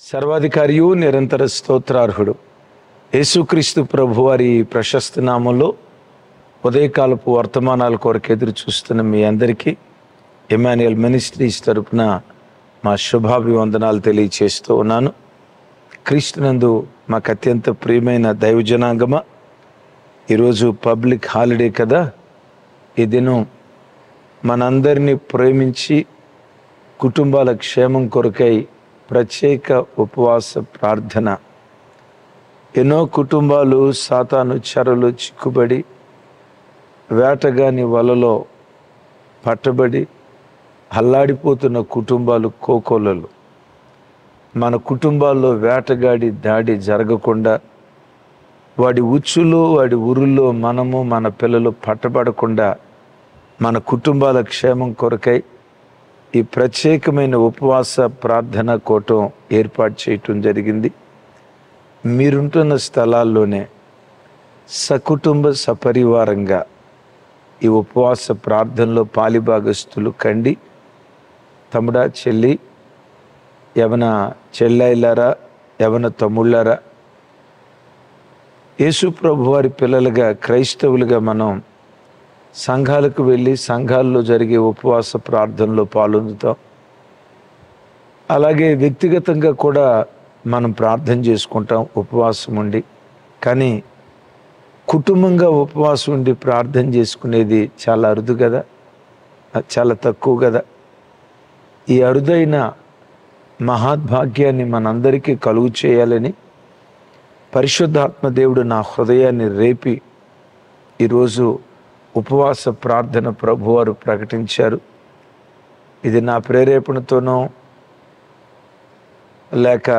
సర్వాధికారియు నిరంతర స్తోత్రార్హుడు యేసుక్రీస్తు ప్రభువారి ప్రశస్త నామంలో ఉదయకాలపు వర్తమానాల కొరకు ఎదురు చూస్తున్న మీ అందరికీ ఎమాన్యుయల్ మినిస్ట్రీస్ తరపున మా శుభాభివందనాలు తెలియచేస్తూ ఉన్నాను. క్రీస్తునందు మాకు అత్యంత ప్రియమైన దైవజనాంగమ, ఈరోజు పబ్లిక్ హాలిడే కదా. ఈ దినం మనందరినీ ప్రేమించి కుటుంబాల క్షేమం కొరకై ప్రత్యేక ఉపవాస ప్రార్థన. ఎన్నో కుటుంబాలు సాతాను చెరలు చిక్కుబడి వేటగాని వలలో పట్టబడి అల్లాడిపోతున్న కుటుంబాలు కోకొల్లలు. మన కుటుంబాల్లో వేటగాడి దాడి జరగకుండా, వాడి ఉచ్చులో వాడి ఉరుల్లో మనము మన పిల్లలు పట్టబడకుండా మన కుటుంబాల క్షేమం కొరకై ఈ ప్రత్యేకమైన ఉపవాస ప్రార్థన కూటం ఏర్పాటు చేయటం జరిగింది. మీరుంటున్న స్థలాల్లోనే సకుటుంబ సపరివారంగా ఈ ఉపవాస ప్రార్థనలో పాలిభాగస్తులు కండి. తమ్ముడా, చెల్లి, యవన చెల్లెళ్ళారా, యవన తమ్ముళ్ళారా, యేసు ప్రభు వారి పిల్లలుగా క్రైస్తవులుగా మనం సంఘాలకు వెళ్ళి సంఘాల్లో జరిగే ఉపవాస ప్రార్థనలో పాల్గొందుతాం. అలాగే వ్యక్తిగతంగా కూడా మనం ప్రార్థన చేసుకుంటాం ఉపవాసం ఉండి. కానీ కుటుంబంగా ఉపవాసం ఉండి ప్రార్థన చేసుకునేది చాలా అరుదు కదా, చాలా తక్కువ కదా. ఈ అరుదైన మహాద్భాగ్యాన్ని మనందరికీ కలుగు చేయాలని పరిశుద్ధాత్మ దేవుడు నా హృదయాన్ని రేపి ఈరోజు ఉపవాస ప్రార్థన ప్రభువారు ప్రకటించారు. ఇది నా ప్రేరేపణతోనో లేక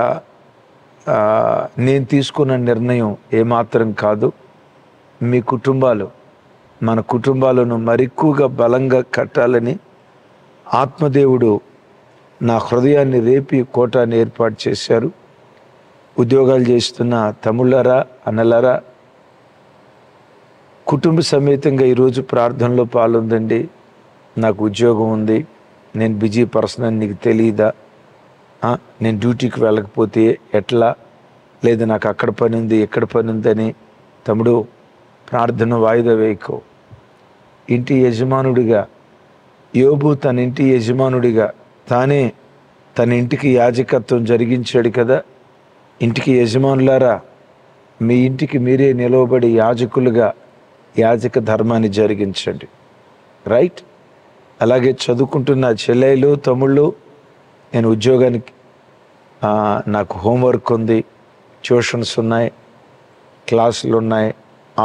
నేను తీసుకున్న నిర్ణయం ఏమాత్రం కాదు. మీ కుటుంబాలు, మన కుటుంబాలను మరెక్కువగా బలంగా కట్టాలని ఆత్మదేవుడు నా హృదయాన్ని రేపి కోటాన్ని ఏర్పాటు చేశారు. ఉద్యోగాలు చేస్తున్న తమ్ముళ్ళారా, అన్నలారా, కుటుంబ సమేతంగా ఈరోజు ప్రార్థనలో పాల్గొందండి. నాకు ఉద్యోగం ఉంది, నేను బిజీ పర్సన్ అని నీకు తెలియదా? నేను డ్యూటీకి వెళ్ళకపోతే ఎట్లా? లేదా నాకు అక్కడ పని ఉంది, ఎక్కడ పని ఉందని తమ్ముడు ప్రార్థన వాయిదా వేయకో. ఇంటి యజమానుడిగా యోబు తన ఇంటి యజమానుడిగా తానే తన ఇంటికి యాజకత్వం జరిగించాడు కదా. ఇంటికి యజమానులారా, మీ ఇంటికి మీరే నిలవబడి యాజకులుగా యాజక ధర్మాన్ని జరిగించండి. రైట్? అలాగే చదువుకుంటున్న చెల్లెలు, తమ్ముళ్ళు, నేను ఉద్యోగానికి నాకు హోంవర్క్ ఉంది, ట్యూషన్స్ ఉన్నాయి, క్లాసులు ఉన్నాయి,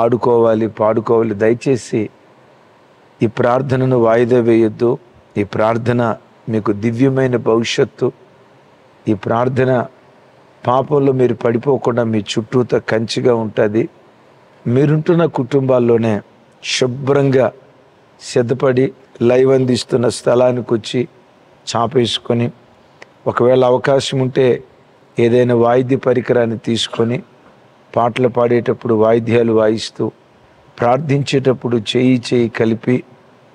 ఆడుకోవాలి, పాడుకోవాలి. దయచేసి ఈ ప్రార్థనను వాయిదా వేయొద్దు. ఈ ప్రార్థన మీకు దివ్యమైన భవిష్యత్తు. ఈ ప్రార్థన పాపంలో మీరు పడిపోకుండా మీ చుట్టూతో కంచిగా ఉంటుంది. మీరుంటున్న కుటుంబాల్లోనే శుభ్రంగా సిద్ధపడి లైవ్ అందిస్తున్న స్థలానికి వచ్చి చాపేసుకొని, ఒకవేళ అవకాశం ఉంటే ఏదైనా వాయిద్య పరికరాన్ని తీసుకొని పాటలు పాడేటప్పుడు వాయిద్యాలు వాయిస్తూ ప్రార్థించేటప్పుడు చేయి కలిపి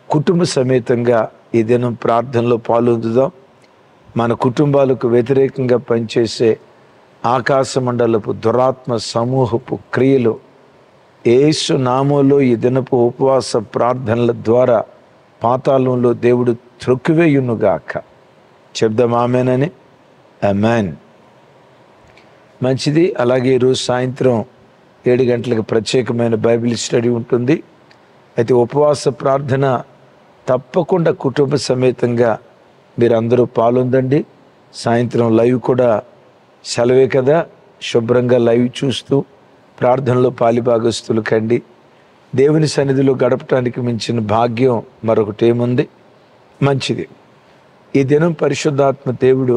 కుటుంబ సమేతంగా ఈ దినం ప్రార్థనలో పాల్గొందుదాం. మన కుటుంబాలకు వ్యతిరేకంగా పనిచేసే ఆకాశ మండలపు దురాత్మ సమూహపు క్రియలు యేసు నామంలో ఈ దినపు ఉపవాస ప్రార్థనల ద్వారా పాతాళంలో దేవుడు త్రొక్కివేయునుగాక. చెప్దాం ఆమేనని. ఆమేన్. మంచిది. అలాగే ఈరోజు సాయంత్రం 7 గంటలకు ప్రత్యేకమైన బైబిల్ స్టడీ ఉంటుంది. అయితే ఉపవాస ప్రార్థన తప్పకుండా కుటుంబ సమేతంగా మీరందరూ పాల్గొందండి. సాయంత్రం లైవ్ కూడా సెలవే కదా, శుభ్రంగా లైవ్ చూస్తూ ప్రార్థనలో పాలిభాగస్తులు కండి. దేవుని సన్నిధిలో గడపటానికి మించిన భాగ్యం మరొకటి ఏముంది? మంచిది. ఈ దినం పరిశుద్ధాత్మ దేవుడు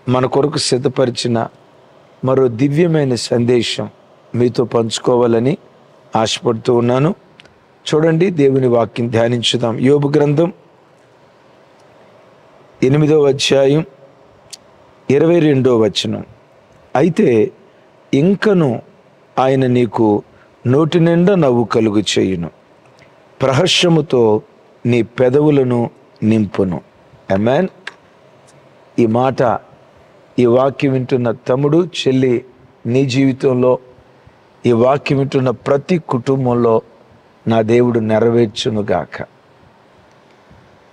మన కొరకు సిద్ధపరిచిన మరో దివ్యమైన సందేశం మీతో పంచుకోవాలని ఆశపడుతూ ఉన్నాను. చూడండి, దేవుని వాక్యం ధ్యానించుదాం. యోబు గ్రంథం 8వ అధ్యాయం 22వ వచనం. అయితే ఇంకను ఆయన నీకు నోటి నిండా నవ్వు కలుగు చేయును, ప్రహర్షముతో నీ పెదవులను నింపును. ఆమేన్. ఈ మాట ఈ వాక్యం వింటున్న తమ్ముడు చెల్లి నీ జీవితంలో, ఈ వాక్యం వింటున్న ప్రతి కుటుంబంలో నా దేవుడు నెరవేర్చునుగాక.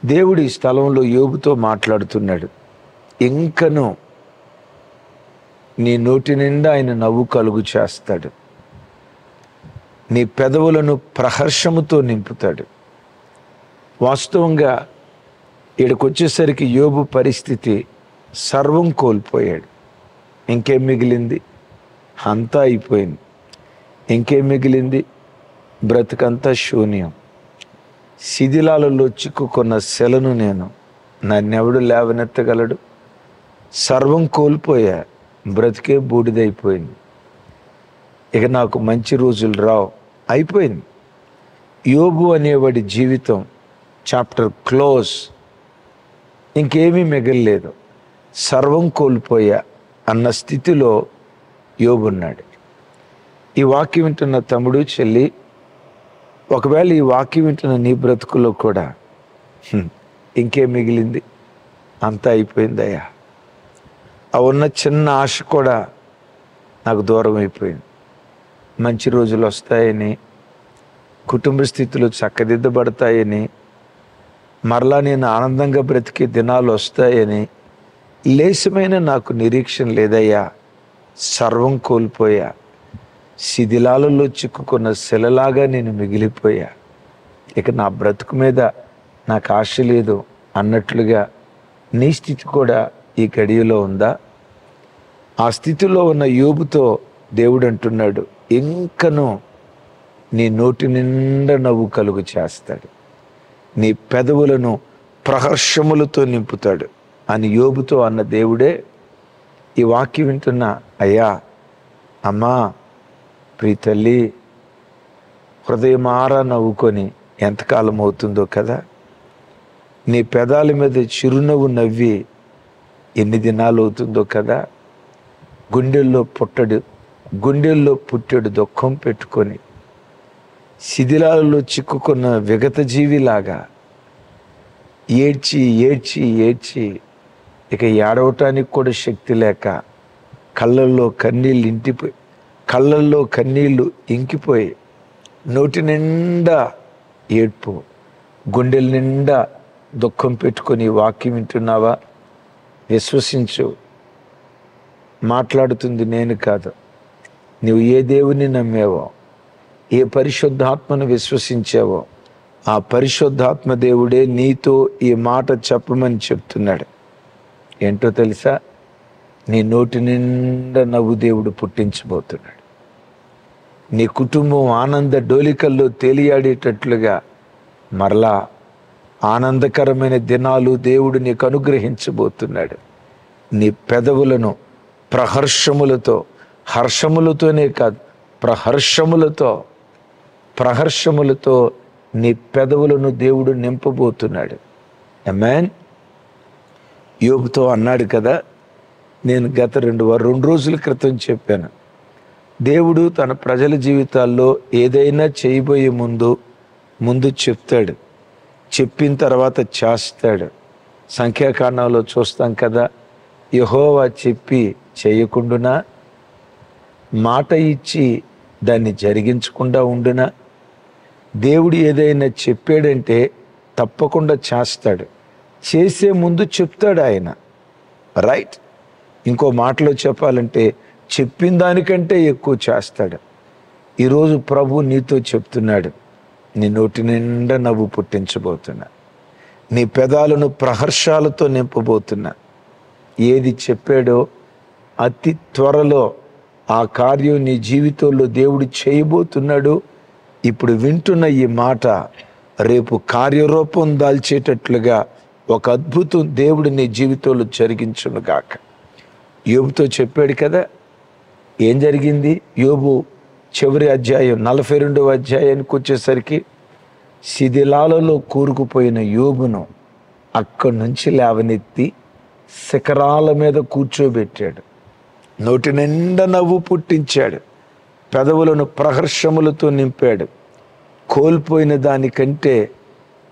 దేవుడు ఈ స్థలంలో యోబుతో మాట్లాడుతున్నాడు. ఇంకను నీ నోటి నిండా ఆయన నవ్వు కలుగు చేస్తాడు. నీ పెదవులను ప్రహర్షముతో నింపుతాడు. వాస్తవంగా ఈడకొచ్చేసరికి యోబు పరిస్థితి సర్వం కోల్పోయాడు. ఇంకేం మిగిలింది? అంతా అయిపోయింది. ఇంకేం మిగిలింది? బ్రతుకంతా శూన్యం. శిథిలాలలో చిక్కుకున్న శలను నేను, నన్నెవడు లేవనెత్తగలడు? సర్వం కోల్పోయా, బ్రతికే బూడిదైపోయింది. ఇక నాకు మంచి రోజులు రావు, అయిపోయింది. యోబు అనేవాడి జీవితం చాప్టర్ క్లోజ్. ఇంకేమీ మిగలలేదు, సర్వం కోల్పోయా అన్న స్థితిలో యోబున్నాడు. ఈ వాక్యం వింటున్న తమ్ముడు చెల్లి, ఒకవేళ ఈ వాక్యం వింటున్న నీ బ్రతుకులో కూడా ఇంకేం మిగిలింది? అంతా అయిపోయిందయ్యా, ఆ ఉన్న చిన్న ఆశ కూడా నాకు దూరం అయిపోయింది. మంచి రోజులు వస్తాయని, కుటుంబ స్థితులు చక్కదిద్దబడతాయని, మరలా నేను ఆనందంగా బ్రతికే దినాలు వస్తాయని లేశమైన నాకు నిరీక్షణ లేదయ్యా. సర్వం కోల్పోయా, శిథిలాలలో చిక్కుకున్న శిలలాగా నేను మిగిలిపోయా. ఇక నా బ్రతుకు మీద నాకు ఆశ లేదు అన్నట్లుగా నీ స్థితి కూడా ఈ గడియలో ఉందా? ఆ స్థితిలో ఉన్న యోబుతో దేవుడు అంటున్నాడు, ఇంకను నీ నోటి నిండా నవ్వు కలుగు చేస్తాడు, నీ పెదవులను ప్రహర్షములతో నింపుతాడు అని యోబుతో అన్న దేవుడే ఈ వాక్యం వింటున్నా అయ్యా, అమ్మా, ప్రీతల్లి, హృదయమారా నవ్వుకొని ఎంతకాలం అవుతుందో కదా. నీ పెదాల మీద చిరునవ్వు నవ్వి ఎన్ని దినాలు అవుతుందో కదా. గుండెల్లో పుట్టెడు దుఃఖం పెట్టుకొని శిథిలాలలో చిక్కుకున్న విగత జీవిలాగా ఏడ్చి ఏడ్చి ఏడ్చి ఇక ఏడవటానికి కూడా శక్తి లేక కళ్ళల్లో కన్నీళ్ళు ఇంకిపోయి నోటి నిండా ఏడ్పు, గుండెల నిండా దుఃఖం పెట్టుకొని వాక్యం వింటున్నావా? విశ్వసించు, మాట్లాడుతుంది నేను కాదు. నువ్వు ఏ దేవుని నమ్మావో, ఏ పరిశుద్ధాత్మను విశ్వసించావో ఆ పరిశుద్ధాత్మ దేవుడే నీతో ఈ మాట చెప్పమని చెప్తున్నాడు. ఏంటో తెలుసా? నీ నోటి నిండా నవ్వు దేవుడు పుట్టించబోతున్నాడు. నీ కుటుంబం ఆనంద డోలికల్లో తేలియాడేటట్లుగా మరలా ఆనందకరమైన దినాలు దేవుడు నీకు అనుగ్రహించబోతున్నాడు. నీ పెదవులను ప్రహర్షములతో, హర్షములతోనే కాదు, ప్రహర్షములతో నీ పెదవులను దేవుడు నింపబోతున్నాడు. ఆమేన్. యోబుతో అన్నాడు కదా, నేను గత రెండు రోజుల క్రితం చెప్పాను, దేవుడు తన ప్రజల జీవితాల్లో ఏదైనా చేయబోయే ముందు చెప్తాడు, చెప్పిన తర్వాత చేస్తాడు. సంఖ్యాకాండంలో చూస్తాం కదా, యెహోవా చెప్పి చేయకుండునా, మాట ఇచ్చి దాన్ని జరిగించకుండా ఉండునా. దేవుడు ఏదైనా చెప్పాడంటే తప్పకుండా చేస్తాడు. చేసే ముందు చెప్తాడు ఆయన, రైట్. ఇంకో మాటలో చెప్పాలంటే చెప్పిన దానికంటే ఎక్కువ చేస్తాడు. ఈరోజు ప్రభు నీతో చెప్తున్నాడు, నీ నోటి నిండా నవ్వు పుట్టించబోతున్నా, నీ పెదాలను ప్రహర్షాలతో నింపబోతున్నా. ఏది చెప్పాడో అతి త్వరలో ఆ కార్యం నీ జీవితంలో దేవుడు చేయబోతున్నాడు. ఇప్పుడు వింటున్న ఈ మాట రేపు కార్యరూపం దాల్చేటట్లుగా ఒక అద్భుతం దేవుడు నీ జీవితంలో జరిగించునుగాక. యోబుతో చెప్పాడు కదా, ఏం జరిగింది? యోబు చివరి అధ్యాయం 42వ అధ్యాయానికి వచ్చేసరికి శిథిలాలలో కూరుకుపోయిన యోబును అక్కడి నుంచి లేవనెత్తి శిఖరాల మీద కూర్చోబెట్టాడు. నోటి నిండా నవ్వు పుట్టించాడు, పెదవులను ప్రహర్షములతో నింపాడు. కోల్పోయిన దానికంటే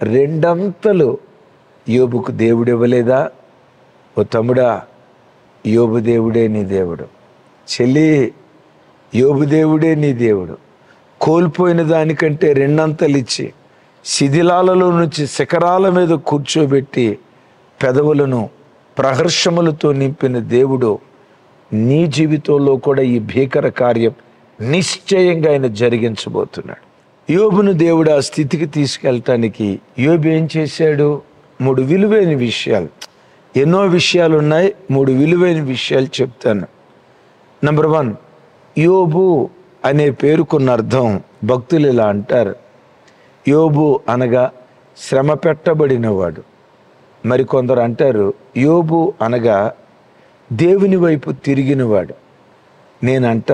రెండంతలు యోబుకు దేవుడు ఇవ్వలేదా? ఓ తమ్ముడా, యోబు దేవుడే నీ దేవుడు. చెల్లి, యోబు దేవుడే నీ దేవుడు. కోల్పోయిన దానికంటే రెండంతలు ఇచ్చి శిథిలాలలో నుంచి శిఖరాల మీద కూర్చోబెట్టి పెదవులను ప్రహర్షములతో నింపిన దేవుడు నీ జీవితంలో కూడా ఈ భీకర కార్యం నిశ్చయంగా ఆయన జరిగించబోతున్నాడు. యోబును దేవుడు ఆ స్థితికి తీసుకెళ్ళటానికి యోబు ఏం చేశాడు? 3 విలువైన విషయాలు, ఎన్నో విషయాలు ఉన్నాయి, 3 విలువైన విషయాలు చెప్తాను. నంబర్ 1, యోబు అనే పేరుకున్న అర్థం భక్తులు ఇలా అంటారు, యోబు అనగా శ్రమ పెట్టబడినవాడు. మరికొందరు అంటారు యోబు అనగా దేవుని వైపు తిరిగినవాడు. నేనంట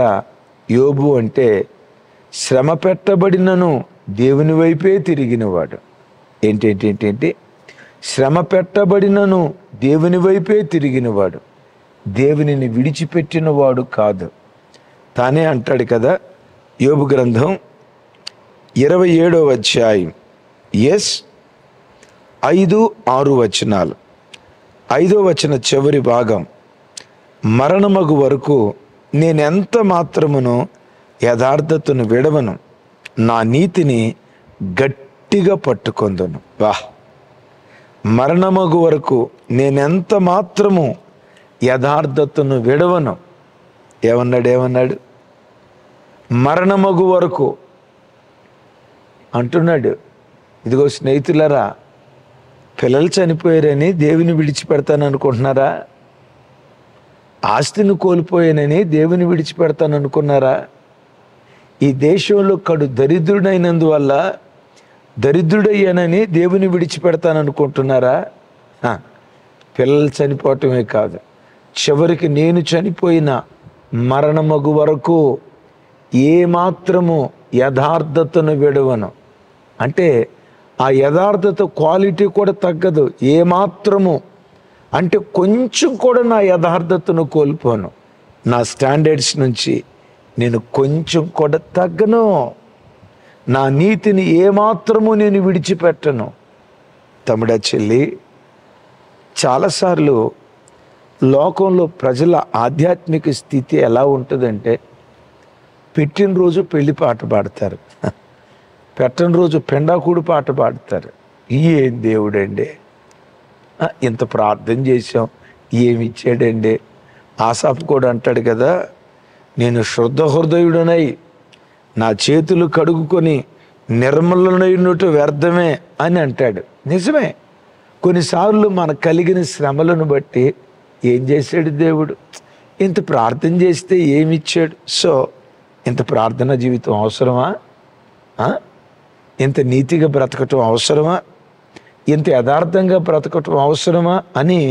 యోబు అంటే శ్రమ పెట్టబడినను దేవుని వైపే తిరిగినవాడు. ఏంటి? శ్రమ పెట్టబడినను దేవుని వైపే తిరిగినవాడు, దేవునిని విడిచిపెట్టినవాడు కాదు. తానే అంటాడు కదా, యోబు గ్రంథం 27వ అధ్యాయం 5-6 వచనాలు. 5వ వచన చివరి భాగం, మరణమగు వరకు నేనెంత మాత్రమును యథార్థతను విడవను, నా నీతిని గట్టిగా పట్టుకొందును. మరణమగు వరకు నేనెంత మాత్రము యథార్థతను విడవను. ఏమన్నాడు? మరణమగు వరకు అంటున్నాడు. ఇదిగో స్నేహితులారా, పిల్లలు చనిపోయారని దేవుని విడిచిపెడతాను అనుకుంటున్నారా? ఆస్తిని కోల్పోయానని దేవుని విడిచిపెడతాను అనుకున్నారా? ఈ దేశంలో కడు దరిద్రుడైనందువల్ల దరిద్రుడయ్యానని దేవుని విడిచిపెడతాను అనుకుంటున్నారా? పిల్లలు చనిపోవటమే కాదు, చివరికి నేను చనిపోయిన మరణమగు వరకు ఏమాత్రము యథార్థతను విడవను. అంటే ఆ యథార్థత క్వాలిటీ కూడా తగ్గదు. ఏమాత్రము అంటే కొంచెం కూడా నా యథార్థతను కోల్పోను. నా స్టాండర్డ్స్ నుంచి నేను కొంచెం కూడా తగ్గను. నా నీతిని ఏమాత్రము నేను విడిచిపెట్టను. తమ్ముడా, చెల్లి, చాలాసార్లు లోకంలో ప్రజల ఆధ్యాత్మిక స్థితి ఎలా ఉంటుందంటే, పెట్టిన రోజు పెళ్లి పాట పాడతారు, పెట్టని రోజు పెండాకూడు పాట పాడతారు. ఏం దేవుడండి, ఇంత ప్రార్థన చేశాం, ఏమిచ్చాడండి. ఆసాపు కూడా అంటాడు కదా, నేను శుద్ధ హృదయుడనై నా చేతులు కడుగుకొని నిర్మలనైనట్టు వ్యర్థమే అని అంటాడు. నిజమే, కొన్నిసార్లు మనకు కలిగిన శ్రమలను బట్టి ఏం చేశాడు దేవుడు? ఇంత ప్రార్థన చేస్తే ఏమిచ్చాడు? సో ఇంత ప్రార్థన జీవితం అవసరమా? ఇంత నీతిగా బ్రతకటం అవసరమా? ఇంత యథార్థంగా బ్రతకటం అవసరమా అని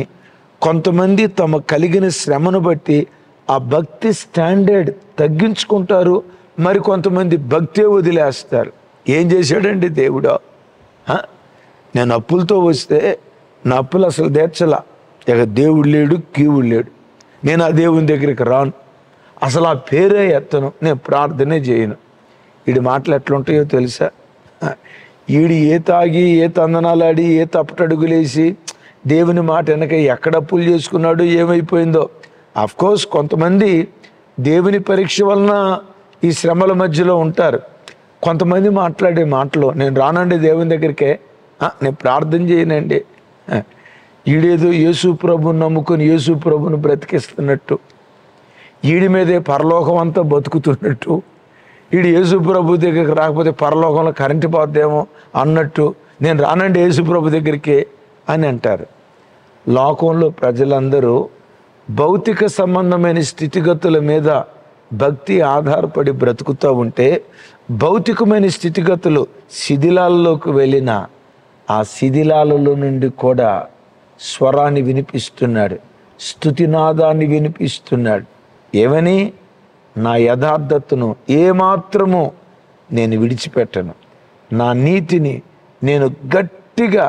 కొంతమంది తమ కలిగిన శ్రమను బట్టి ఆ భక్తి స్టాండర్డ్ తగ్గించుకుంటారు. మరి కొంతమంది భక్తే వదిలేస్తారు. ఏం చేశాడండి దేవుడా? నేను అప్పులతో వస్తే నా అప్పులు అసలు తీర్చలా, ఇక దేవుడు లేడు, కీవుడు లేడు, నేను ఆ దేవుని దగ్గరికి రాను, అసలు ఆ పేరే ఎత్తను, నేను ప్రార్థనే చేయను. వీడి మాటలు ఎట్లుంటాయో తెలుసా? వీడు ఏ తాగి, ఏ తందనాలాడి, ఏ తప్పటడుగులేసి దేవుని మాట వెనక ఎక్కడ అప్పులు చేసుకున్నాడు, ఏమైపోయిందో. అఫ్కోర్స్ కొంతమంది దేవుని పరీక్ష వలన ఈ శ్రమల మధ్యలో ఉంటారు. కొంతమంది మాట్లాడే మాటలు, నేను రానండి దేవుని దగ్గరికే, నేను ప్రార్థన చేయనండి. ఈడేదో యేసు ప్రభుని నమ్ముకొని యేసు ప్రభుని బ్రతికిస్తున్నట్టు, ఈడి మీదే పరలోకం అంతా బతుకుతున్నట్టు, ఈడు యేసు ప్రభు దగ్గరికి రాకపోతే పరలోకంలో కరెంటు పోద్దేమో అన్నట్టు, నేను రానండి యేసు ప్రభు దగ్గరికి అని అంటారు. లోకంలో ప్రజలందరూ భౌతిక సంబంధమైన స్థితిగతుల మీద భక్తి ఆధారపడి బ్రతుకుతూ ఉంటే, భౌతికమైన స్థితిగతులు శిథిలాల్లోకి వెళ్ళిన ఆ శిథిలాలలో నుండి కూడా స్వరాన్ని వినిపిస్తున్నాడు, స్తుతినాదాన్ని వినిపిస్తున్నాడు. ఏమని? నా యథార్థతను ఏమాత్రము నేను విడిచిపెట్టను, నా నీతిని నేను గట్టిగా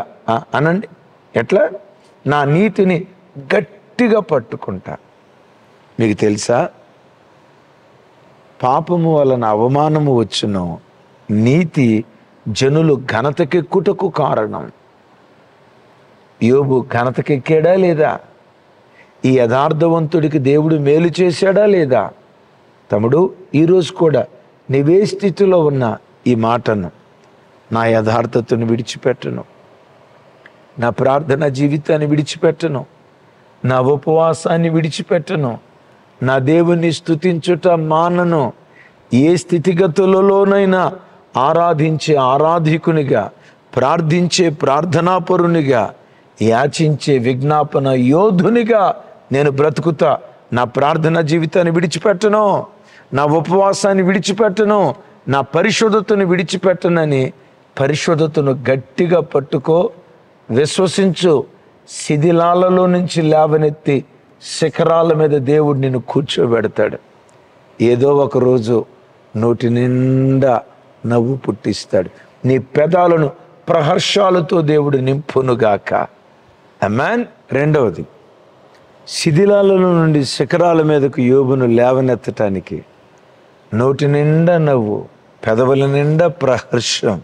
అనండి, ఎట్లా? నా నీతిని గట్టిగా పట్టుకుంటా. మీకు తెలుసా, పాపము వలన అవమానము వచ్చును, నీతి జనులు ఘనతకెక్కుటకు కారణం. యోబు ఘనతకెక్కాడా లేదా? ఈ యథార్థవంతుడికి దేవుడు మేలు చేశాడా లేదా? తమ్ముడు, ఈరోజు కూడా నీవే స్థితిలో ఉన్న ఈ మాటను, నా యథార్థతను విడిచిపెట్టను, నా ప్రార్థన జీవితాన్ని విడిచిపెట్టను, నా ఉపవాసాన్ని విడిచిపెట్టను, నా దేవుని స్తుతించుట మానను, ఏ స్థితిగతులలోనైనా ఆరాధించే ఆరాధికునిగా, ప్రార్థించే ప్రార్థనాపరునిగా, యాచించే విజ్ఞాపన యోధునిగా నేను బ్రతుకుతా. నా ప్రార్థన జీవితాన్ని విడిచిపెట్టను, నా ఉపవాసాన్ని విడిచిపెట్టను, నా పరిశుద్ధతను విడిచిపెట్టనని పరిశుద్ధతను గట్టిగా పట్టుకో, విశ్వసించు. శిథిలాలలో నుంచి లేవనెత్తి శిఖరాల మీద దేవుడు నిన్ను కూర్చోబెడతాడు. ఏదో ఒక రోజు నోటి నిండా నవ్వు పుట్టిస్తాడు. నీ పెదాలను ప్రహర్షాలతో దేవుడు నింపునుగాక. ఆమేన్. రెండవది, శిథిలాలలో నుండి శిఖరాల మీదకు యోబును లేవనెత్తటానికి నోటి నిండా నవ్వు, పెదవుల నిండా ప్రహర్షం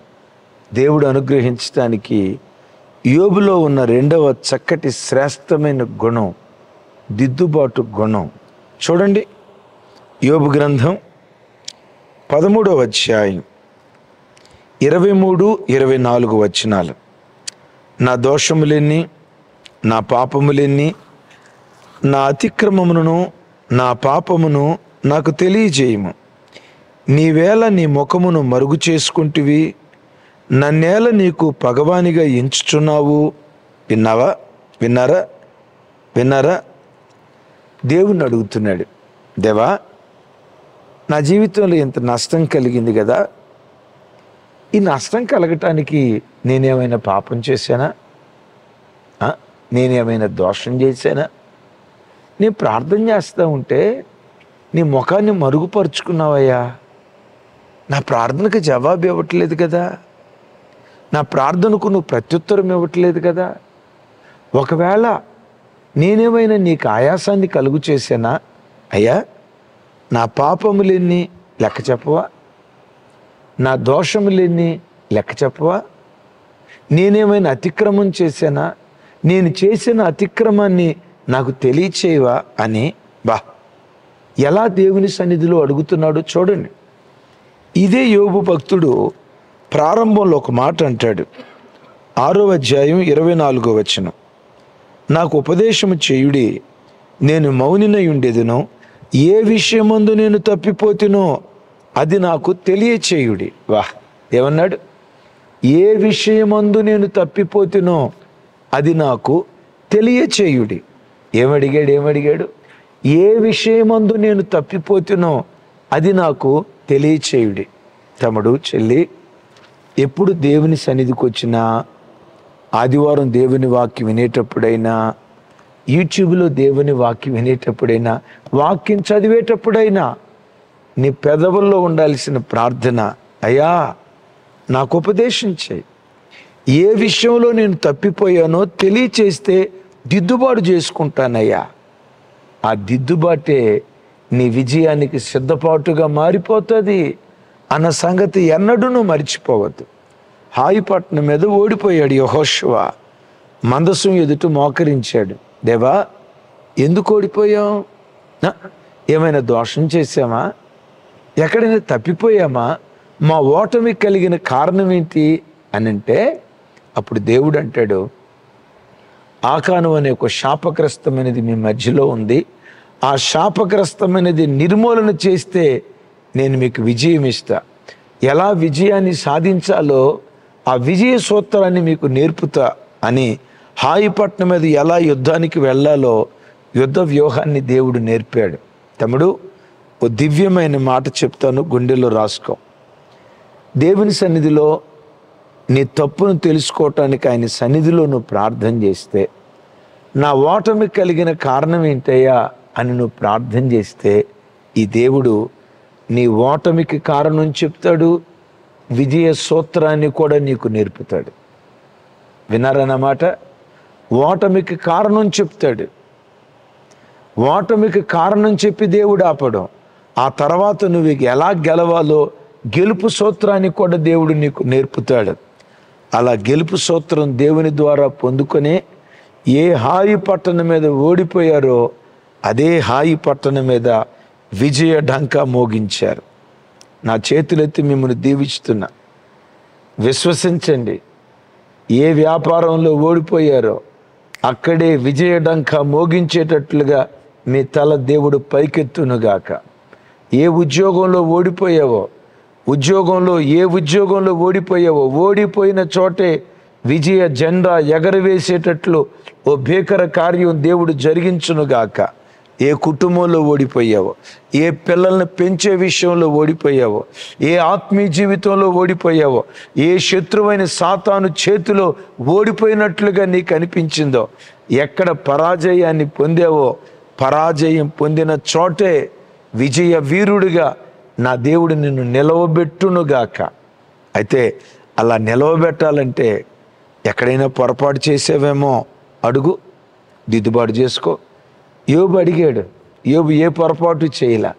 దేవుడు అనుగ్రహించటానికి యోబులో ఉన్న రెండవ చక్కటి శ్రేష్టమైన గుణం దిద్దుబాటు గుణం. చూడండి, యోబు గ్రంథం 13వ అధ్యాయం 23-24 వచనాలు. నా దోషములెన్ని, నా పాపములెన్ని, నా అతిక్రమమును నా పాపమును నాకు తెలియజేయము. నీవేళ నీ ముఖమును మరుగు చేసుకుంటువి, నన్నేల నీకు పగవానిగా ఎంచుచున్నావు. విన్నారా? దేవుణ్ణి అడుగుతున్నాడు, దేవా, నా జీవితంలో ఇంత నష్టం కలిగింది కదా, ఈ నష్టం కలగటానికి నేనేమైనా పాపం చేశానా? నేనేమైనా దోషం చేశానా? నేను ప్రార్థన చేస్తూ ఉంటే నీ ముఖాన్ని మరుగుపరుచుకున్నావయ్యా. నా ప్రార్థనకు జవాబు ఇవ్వట్లేదు కదా, నా ప్రార్థనకు నువ్వు ప్రత్యుత్తరం ఇవ్వట్లేదు కదా. ఒకవేళ నేనేమైనా నీకు ఆయాసాన్ని కలుగు చేశానా? అయ్యా, నా పాపములెన్ని లెక్క చెప్పవా? నా దోషములెన్ని లెక్క చెప్పవా? నేనేమైనా అతిక్రమం చేశానా? నేను చేసిన అతిక్రమాన్ని నాకు తెలియచేయవా అని ఎలా దేవుని సన్నిధిలో అడుగుతున్నాడో చూడండి. ఇదే యోబు భక్తుడు ప్రారంభంలో ఒక మాట అంటాడు. 6వ అధ్యాయం 24వ వచనం, నాకు ఉపదేశము చేయుడి, నేను మౌనినై ఉండేదను, ఏ విషయమందు నేను తప్పిపోతునో అది నాకు తెలియచేయుడి. ఏమన్నాడు? ఏ విషయమందు నేను తప్పిపోతునో అది నాకు తెలియచేయుడి. ఏమడిగాడు? ఏ విషయమందు నేను తప్పిపోతునో అది నాకు తెలియచేయుడి. తమ్ముడు, చెల్లి, ఎప్పుడు దేవుని సన్నిధికి వచ్చినా, ఆదివారం దేవుని వాక్యం వినేటప్పుడైనా, యూట్యూబ్లో దేవుని వాక్యం వినేటప్పుడైనా, వాక్యం చదివేటప్పుడైనా నీ పెదవుల్లో ఉండాల్సిన ప్రార్థన, అయ్యా నాకు ఉపదేశం చేయి. ఏ విషయంలో నేను తప్పిపోయానో తెలియచేస్తే దిద్దుబాటు చేసుకుంటానయ్యా. ఆ దిద్దుబాటే నీ విజయానికి సిద్ధపాటుగా మారిపోతుంది అన్న సంగతి ఎన్నడూ మర్చిపోవద్దు. హాయిపట్నం మీద ఓడిపోయాడు యెహోషువ. మందసం ఎదుట మోకరించాడు, దేవా ఎందుకు ఓడిపోయాం? ఏమైనా దోషం చేశామా? ఎక్కడైనా తప్పిపోయామా? మా ఓటమి కలిగిన కారణం ఏంటి అని అంటే, అప్పుడు దేవుడు అంటాడు, ఆకాను అనే ఒక శాపగ్రస్తమైనది మీ మధ్యలో ఉంది. ఆ శాపగ్రస్తమైనది నిర్మూలన చేస్తే నేను మీకు విజయం ఇస్తా. ఎలా విజయాన్ని సాధించాలో ఆ విజయ సూత్రాన్ని మీకు నేర్పుతా అని, హాయిపట్నం మీద ఎలా యుద్ధానికి వెళ్ళాలో యుద్ధ వ్యూహాన్ని దేవుడు నేర్పాడు. తమ్ముడు, ఓ దివ్యమైన మాట చెప్తాను, గుండెల్లో రాసుకో. దేవుని సన్నిధిలో నీ తప్పును తెలుసుకోవటానికి ఆయన సన్నిధిలో నువ్వు ప్రార్థన చేస్తే, నా ఓటమి కలిగిన కారణం ఏంటయ్యా అని నువ్వు ప్రార్థన చేస్తే, ఈ దేవుడు నీ ఓటమికి కారణం చెప్తాడు, విజయ సూత్రాన్ని కూడా నీకు నేర్పుతాడు. విన్నారన్నమాట? ఓటమికి కారణం చెప్తాడు. ఓటమికి కారణం చెప్పి దేవుడు ఆపడం, ఆ తర్వాత నువ్వు ఎలా గెలవాలో గెలుపు సూత్రాన్ని కూడా దేవుడు నీకు నేర్పుతాడు. అలా గెలుపు సూత్రం దేవుని ద్వారా పొందుకొనే ఏ హాయి పట్టణం మీద ఓడిపోయారో అదే హాయి పట్టణం మీద విజయ ఢంకా మోగించారు. నా చేతులెత్తి మిమ్మల్ని దీవిస్తున్నా. విశ్వసించండి, ఏ వ్యాపారంలో ఓడిపోయారో అక్కడే విజయ ఢంకా మోగించేటట్లుగా మీ తల దేవుడు పైకెత్తునుగాక. ఏ ఉద్యోగంలో ఓడిపోయావో, ఏ ఉద్యోగంలో ఓడిపోయావో, ఓడిపోయిన చోటే విజయ జెండా ఎగరవేసేటట్లు ఓ భీకర కార్యం దేవుడు జరిగించునుగాక. ఏ కుటుంబంలో ఓడిపోయావో, ఏ పిల్లల్ని పెంచే విషయంలో ఓడిపోయావో, ఏ ఆత్మీయ జీవితంలో ఓడిపోయావో, ఏ శత్రువైన సాతాను చేతిలో ఓడిపోయినట్లుగా నీకు అనిపించిందో, ఎక్కడ పరాజయాన్ని పొందావో, పరాజయం పొందిన చోటే విజయ వీరుడిగా నా దేవుడు నిన్ను నిలవబెట్టునుగాక. అయితే అలా నిలవబెట్టాలంటే ఎక్కడైనా పొరపాటు చేసావేమో అడుగు, దిద్దుబాటు చేసుకో. యోబు అడిగాడు. యోబు ఏ పొరపాటు చేయలే,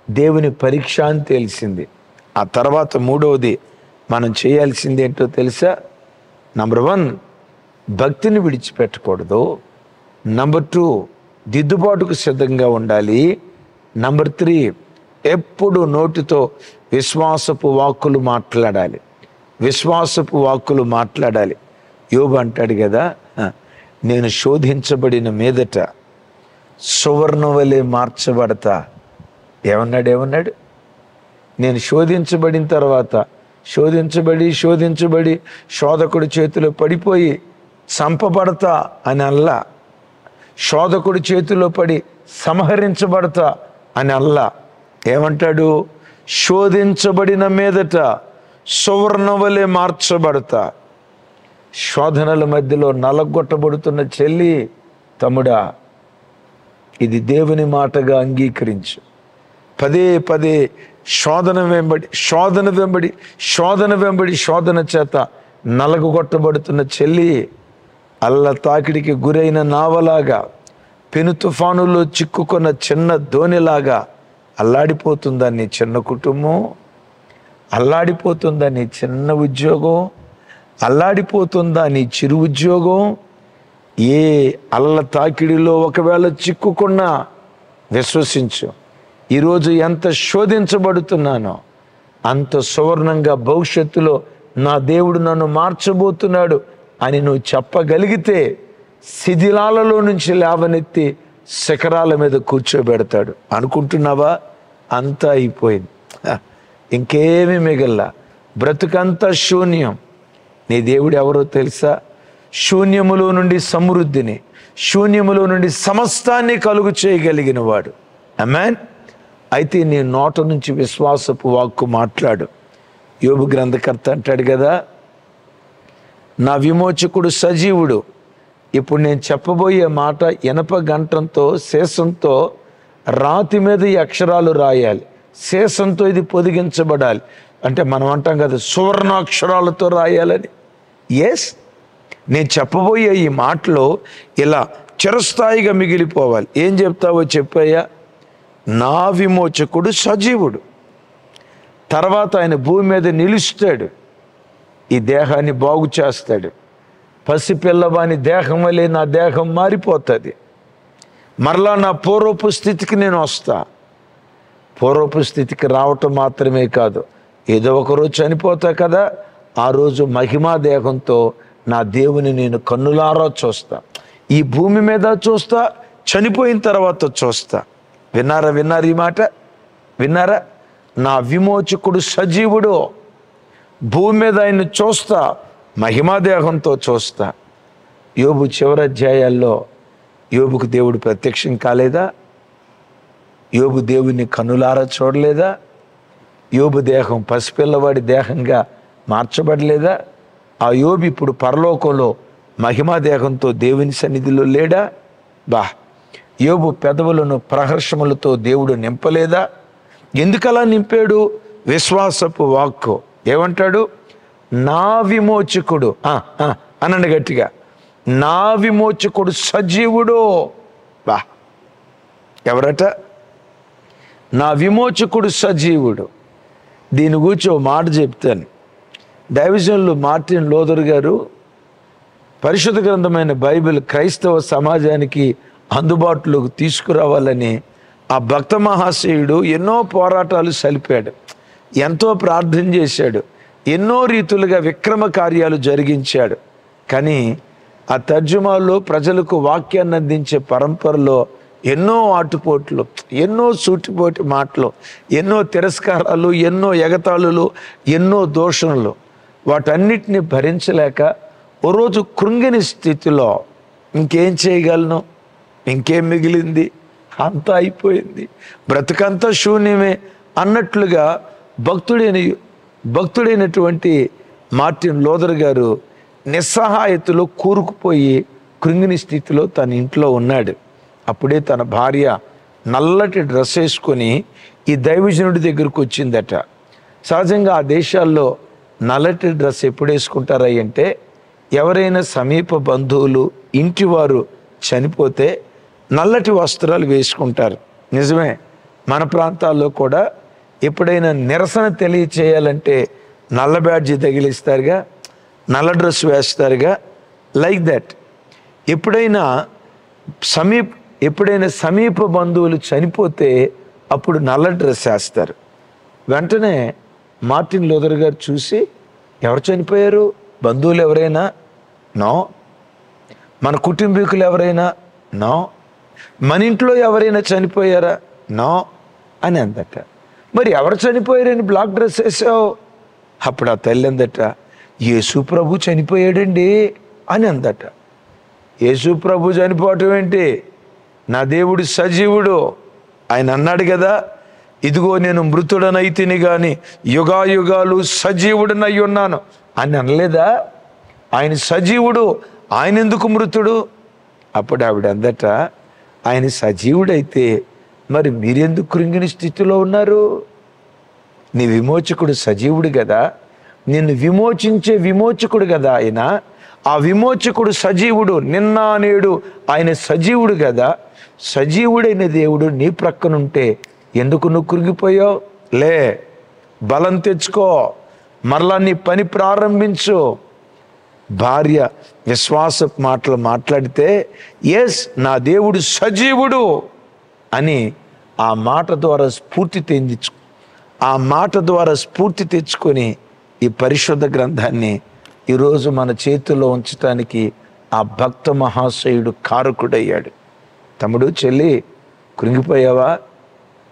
దేవుని పరీక్ష అని తెలిసింది. ఆ తర్వాత మూడవది మనం చేయాల్సింది ఏంటో తెలుసా? నంబర్ 1, భక్తిని విడిచిపెట్టకూడదు. నంబర్ 2, దిద్దుబాటుకు సిద్ధంగా ఉండాలి. నంబర్ 3, ఎప్పుడు నోటితో విశ్వాసపు వాక్కులు మాట్లాడాలి. విశ్వాసపు వాక్కులు మాట్లాడాలి. యోబు అంటాడు కదా, నేను శోధించబడిన మీదట సువర్ణ వలె మార్చబడతా. ఏమన్నాడు? నేను శోధించబడిన తర్వాత శోధించబడి శోధకుడి చేతిలో పడిపోయి చంపబడతా అని అల్లా, శోధకుడి చేతిలో పడి సంహరించబడతా అని అల్లా. ఏమంటాడు? శోధించబడిన మీదట సువర్ణ వలె మార్చబడతా. శోధనల మధ్యలో నలగొట్టబడుతున్న చెల్లి, తమ్ముడా, ఇది దేవుని మాటగా అంగీకరించు. పదే శోధన చేత నలగొట్టబడుతున్న చెల్లి, అల్ల తాకిడికి గురైన నావలాగా, పెను తుఫానులో చిక్కుకున్న చిన్న ధోనిలాగా అల్లాడిపోతుందా నీ చిన్న కుటుంబం? అల్లాడిపోతుందా నీ చిన్న ఉద్యోగం? అల్లాడిపోతుందా నీ చిరు ఉద్యోగం? ఏ అల్ల తాకిడిలో ఒకవేళ చిక్కుకున్నా విశ్వసించు, ఈరోజు ఎంత శోధించబడుతున్నానో అంత సువర్ణంగా భవిష్యత్తులో నా దేవుడు నన్ను మార్చబోతున్నాడు అని నువ్వు చెప్పగలిగితే శిథిలాలలో నుంచి లేవనెత్తి శిఖరాల మీద కూర్చోబెడతాడు. అనుకుంటున్నావా? అంతా అయిపోయింది, ఇంకేమీ మిగల్లా, బ్రతుకంతా శూన్యం. నీ దేవుడు ఎవరో తెలుసా? శూన్యములో నుండి సమృద్ధిని, శూన్యములో నుండి సమస్తాన్ని కలుగు చేయగలిగిన వాడు. ఆమేన్. అయితే నీ నోట నుంచి విశ్వాసపు వాక్కు మాట్లాడు. యోబు గ్రంథకర్త అంటాడు కదా, నా విమోచకుడు సజీవుడు. ఇప్పుడు నేను చెప్పబోయే మాట ఇనప గంటంతో శేషంతో రాతి మీద ఈ అక్షరాలు రాయాలి. శేషంతో ఇది పొదిగించబడాలి. అంటే మనం అంటాం కదా, సువర్ణాక్షరాలతో రాయాలని. ఎస్, నేను చెప్పబోయే ఈ మాటలో ఇలా చిరస్థాయిగా మిగిలిపోవాలి. ఏం చెప్తావో చెప్పయ్యా. నా విమోచకుడు సజీవుడు. తర్వాత ఆయన భూమి మీద నిలుస్తాడు, ఈ దేహాన్ని బాగు చేస్తాడు. పసిపిల్లవాని దేహం వలె నా దేహం మారిపోతుంది. మరలా నా పూర్వపు స్థితికి నేను వస్తా. పూర్వపు స్థితికి రావటం మాత్రమే కాదు, ఏదో ఒకరోజు చనిపోతా కదా, ఆ రోజు మహిమా దేహంతో నా దేవుని నేను కన్నులారా చూస్తా. ఈ భూమి మీద చూస్తా, చనిపోయిన తర్వాత చూస్తా. విన్నారా ఈ మాట? విన్నారా? నా విమోచకుడు సజీవుడు. భూమి మీద ఆయన్ని చూస్తా, మహిమా దేహంతో చూస్తా. యోబు చివరి అధ్యాయాల్లో యోబుకు దేవుడు ప్రత్యక్షం కాలేదా? యోబు దేవుని కన్నులారా చూడలేదా? యోబు దేహం పసిపిల్లవాడి దేహంగా మార్చబడలేదా? ఆ యోబు ఇప్పుడు పరలోకంలో మహిమా దేహంతో దేవుని సన్నిధిలో లేడా? యోబు పెదవులను ప్రహర్షములతో దేవుడు నింపలేదా? ఎందుకలా నింపాడు? విశ్వాసపు వాక్కు. ఏమంటాడు? నా విమోచకుడు, అనండి గట్టిగా, నా విమోచకుడు సజీవుడు. ఎవరట? నా విమోచకుడు సజీవుడు. దీని గురించి ఓ మాట చెప్తాను. దైవజనులు మార్టిన్ లూథర్ గారు పరిశుద్ధ గ్రంథమైన బైబిల్ క్రైస్తవ సమాజానికి అందుబాటులోకి తీసుకురావాలని ఆ భక్త మహాశయుడు ఎన్నో పోరాటాలు సలిపాడు, ఎంతో ప్రార్థన చేశాడు, ఎన్నో రీతులుగా విక్రమ కార్యాలు జరిగించాడు. కానీ ఆ తర్జుమాలో ప్రజలకు వాక్యాన్ని అందించే పరంపరలో ఎన్నో ఆటుపోట్లు, ఎన్నో సూటిపోటి మాటలు, ఎన్నో తిరస్కారాలు, ఎన్నో ఎగతాళులు, ఎన్నో దూషణలు, వాటన్నిటిని భరించలేక ఓ రోజు కృంగిని స్థితిలో ఇంకేం చేయగలను, ఇంకేం మిగిలింది, అంతా అయిపోయింది, బ్రతుకంతా శూన్యమే అన్నట్లుగా భక్తుడైనటువంటి మార్టిన్ లూథర్ గారు నిస్సహాయతలో కూరుకుపోయి కృంగిని స్థితిలో తన ఇంట్లో ఉన్నాడు. అప్పుడే తన భార్య నల్లటి డ్రెస్ వేసుకొని ఈ దైవజనుడి దగ్గరకు వచ్చిందట. సహజంగా ఆ దేశాల్లో నల్లటి డ్రెస్ ఎప్పుడు వేసుకుంటారా అంటే, ఎవరైనా సమీప బంధువులు ఇంటివారు చనిపోతే నల్లటి వస్త్రాలు వేసుకుంటారు. నిజమే, మన ప్రాంతాల్లో కూడా ఎప్పుడైనా నిరసన తెలియచేయాలంటే నల్ల బ్యాడ్జి తగిలిస్తారుగా, నల్ల డ్రెస్ వేస్తారుగా. లైక్ దట్ ఎప్పుడైనా సమీప బంధువులు చనిపోతే అప్పుడు నల్ల డ్రెస్ వేస్తారు. వెంటనే మార్టిన్ లూథర్ గారు చూసి, ఎవరు చనిపోయారు, బంధువులు ఎవరైనా? నో. మన కుటుంబీకులు ఎవరైనా? నో. మన ఇంట్లో ఎవరైనా చనిపోయారా? నో అని అందట. మరి ఎవరు చనిపోయారని బ్లాక్ డ్రెస్ వేసావు? అప్పుడు ఆ తల్లి అందట, యేసు ప్రభు చనిపోయాడండి అని అందట. యేసు ప్రభు చనిపోవటం ఏంటి, నా దేవుడు సజీవుడు, ఆయన అన్నాడు కదా, ఇదిగో నేను మృతుడనైతిని కానీ యుగాయుగాలు సజీవుడనై ఉన్నాను అని అనలేదా? ఆయన సజీవుడు, ఆయన ఎందుకు మృతుడు? అప్పుడు ఆవిడ అందట, ఆయన సజీవుడైతే మరి మీరెందుకు కృంగిన స్థితిలో ఉన్నారు? నీ విమోచకుడు సజీవుడు కదా, నిన్ను విమోచించే విమోచకుడు కదా ఆయన. ఆ విమోచకుడు సజీవుడు, నిన్న నేడు ఆయన సజీవుడు కదా. సజీవుడైన దేవుడు నీ ప్రక్కనుంటే ఎందుకు నువ్వు కృంగిపోయావు? లే, బలం తెచ్చుకో, మరలా నీ పని ప్రారంభించు. భార్య విశ్వాస మాటలు మాట్లాడితే, ఎస్ నా దేవుడు సజీవుడు అని ఆ మాట ద్వారా స్ఫూర్తి తెచ్చుకొని ఈ పరిశుద్ధ గ్రంథాన్ని ఈరోజు మన చేతుల్లో ఉంచటానికి ఆ భక్త మహాశయుడు కారకుడయ్యాడు. తమ్ముడు, చెల్లి, కృంగిపోయావా?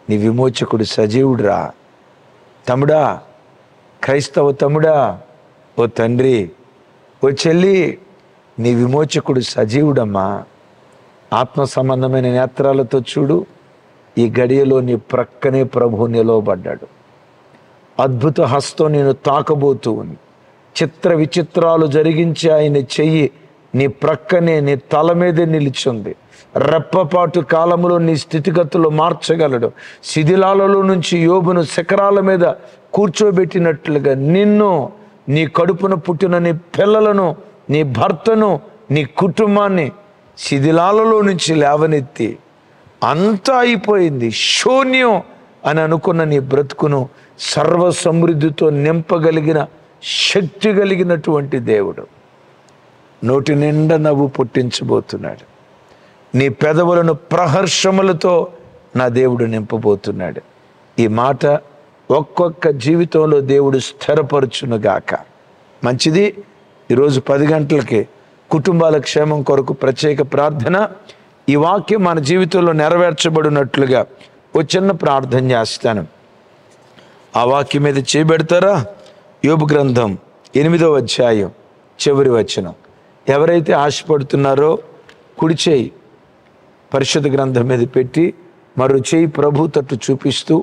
నీ విమోచకుడు సజీవుడురా. తమ్ముడా, క్రైస్తవ తమ్ముడా, ఓ తండ్రి, ఓ చెల్లి, నీ విమోచకుడు సజీవుడమ్మా. ఆత్మ సంబంధమైన నేత్రాలతో చూడు. ఈ గడియలో నీ ప్రక్కనే ప్రభు నిలవబడ్డాడు. అద్భుత హస్తం నేను తాకబోతూ ఉంది. చిత్ర విచిత్రాలు జరిగించి ఆయన చెయ్యి నీ ప్రక్కనే, నీ తల మీదే నిలిచింది. రెప్పపాటు కాలంలో నీ స్థితిగతులు మార్చగలడు. శిథిలాలలో నుంచి యోబును శిఖరాల మీద కూర్చోబెట్టినట్లుగా నిన్ను, నీ కడుపున పుట్టిన నీ పిల్లలను, నీ భర్తను, నీ కుటుంబాన్ని శిథిలాలలో నుంచి లేవనెత్తి అంతా అయిపోయింది శూన్యం అని అనుకున్న నీ బ్రతుకును సర్వ సమృద్ధితో నింపగలిగిన శక్తి కలిగినటువంటి దేవుడు నోటి నిండా నవ్వు పుట్టించబోతున్నాడు. నీ పెదవులను ప్రహర్షములతో నా దేవుడు నింపబోతున్నాడు. ఈ మాట ఒక్కొక్క జీవితంలో దేవుడు స్థిరపరచునుగాక. మంచిది. ఈరోజు 10 గంటలకి కుటుంబాల క్షేమం కొరకు ప్రత్యేక ప్రార్థన. ఈ వాక్యం మన జీవితంలో నెరవేర్చబడినట్లుగా ఓ చిన్న ప్రార్థన చేస్తాను. ఆ వాక్యం మీద చేయబెడతారా? యోబు గ్రంథం 8వ అధ్యాయం చివరి వచనం. ఎవరైతే ఆశపడుతున్నారో కుడి చేయి పరిశుద్ధ గ్రంథం మీద పెట్టి మరో చేయి ప్రభు తట్టు చూపిస్తూ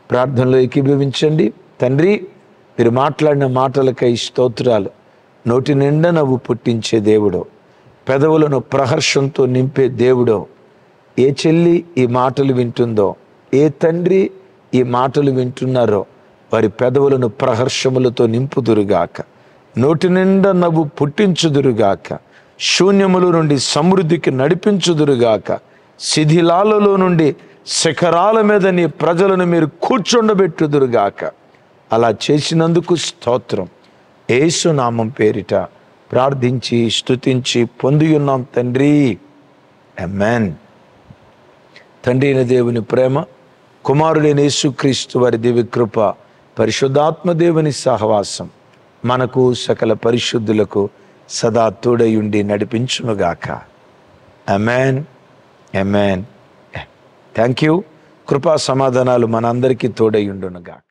ప్రార్థనలో ఏకీభవించండి. తండ్రి, మీరు మాట్లాడిన మాటలకై స్తోత్రాలు. నోటి నిండా నవ్వు పుట్టించే దేవుడు, పెదవులను ప్రహర్షంతో నింపే దేవుడు. ఏ చెల్లి ఈ మాటలు వింటుందో, ఏ తండ్రి ఈ మాటలు వింటున్నారో వారి పెదవులను ప్రహర్షములతో నింపుదురుగాక, నోటి నిండా నవ్వు పుట్టించుదురుగాక, శూన్యముల నుండి సమృద్ధికి నడిపించుదురుగాక, శిథిలాలలో నుండి శిఖరాల మీద నీ ప్రజలను మీరు కూర్చుండబెట్టుదురుగాక. అలా చేసినందుకు స్తోత్రం. యేసు నామం పేరిట ప్రార్థించి స్తుతించి పొంది ఉన్నాం తండ్రి. ఆమేన్. తండ్రి అయిన దేవుని ప్రేమ, కుమారుడైన యేసుక్రీస్తు వారి దివ్యకృప, పరిశుద్ధాత్మ దేవుని సహవాసం మనకు సకల పరిశుద్ధులకు సదా తోడయుండి నడిపించునుగాక. ఆమేన్. ఆమేన్. Thank you. కృపా సమాధానాలు మనందరికీ తోడయుండునుగాక.